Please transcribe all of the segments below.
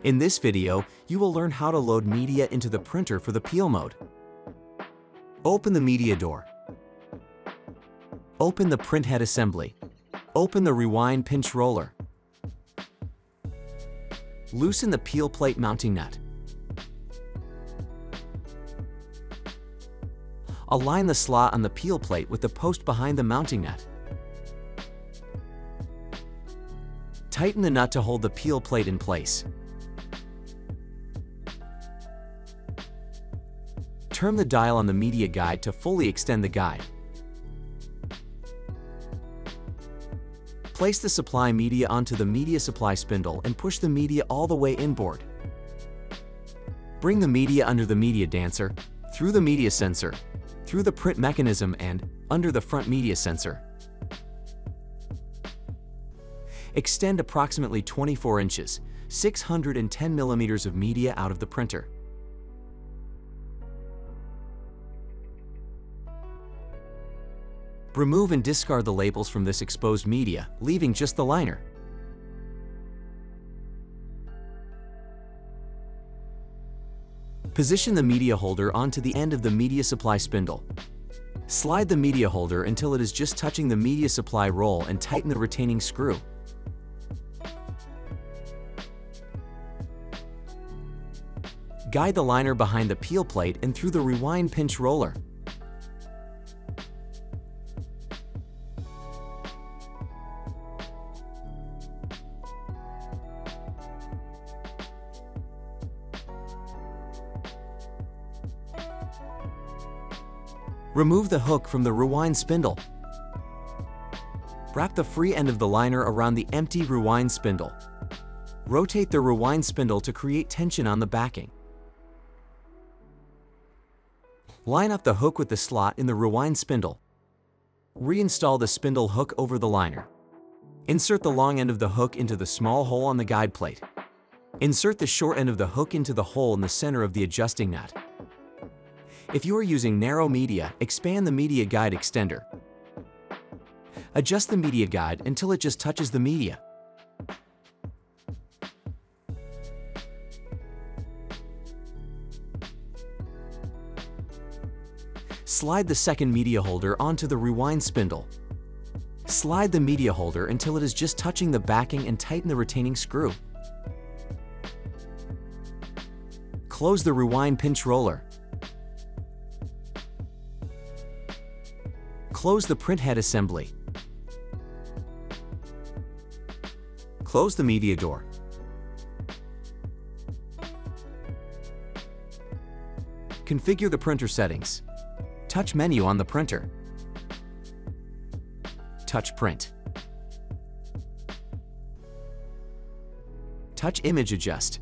In this video, you will learn how to load media into the printer for the peel mode. Open the media door. Open the print head assembly. Open the rewind pinch roller. Loosen the peel plate mounting nut. Align the slot on the peel plate with the post behind the mounting nut. Tighten the nut to hold the peel plate in place. Turn the dial on the media guide to fully extend the guide. Place the supply media onto the media supply spindle and push the media all the way inboard. Bring the media under the media dancer, through the media sensor, through the print mechanism and under the front media sensor. Extend approximately 24 inches, 610 millimeters of media out of the printer. Remove and discard the labels from this exposed media, leaving just the liner. Position the media holder onto the end of the media supply spindle. Slide the media holder until it is just touching the media supply roll and tighten the retaining screw. Guide the liner behind the peel plate and through the rewind pinch roller. Remove the hook from the rewind spindle. Wrap the free end of the liner around the empty rewind spindle. Rotate the rewind spindle to create tension on the backing. Line up the hook with the slot in the rewind spindle. Reinstall the spindle hook over the liner. Insert the long end of the hook into the small hole on the guide plate. Insert the short end of the hook into the hole in the center of the adjusting nut. If you are using narrow media, expand the media guide extender. Adjust the media guide until it just touches the media. Slide the second media holder onto the rewind spindle. Slide the media holder until it is just touching the backing and tighten the retaining screw. Close the rewind pinch roller. Close the print head assembly. Close the media door. Configure the printer settings. Touch menu on the printer. Touch print. Touch image adjust.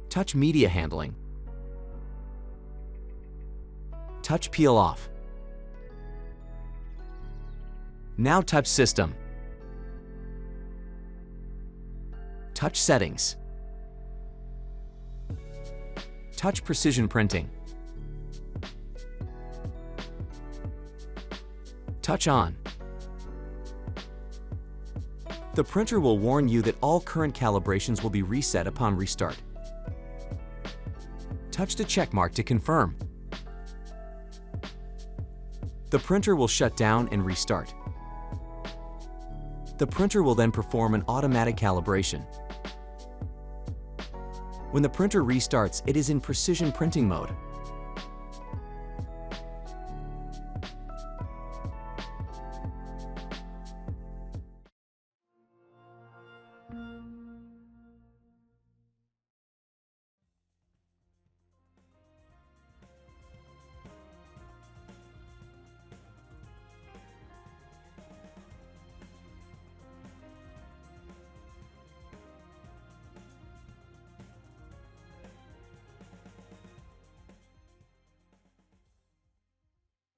Touch media handling. Touch peel off. Now touch system. Touch settings. Touch precision printing. Touch on. The printer will warn you that all current calibrations will be reset upon restart. Touch the check mark to confirm. The printer will shut down and restart. The printer will then perform an automatic calibration. When the printer restarts, it is in precision printing mode.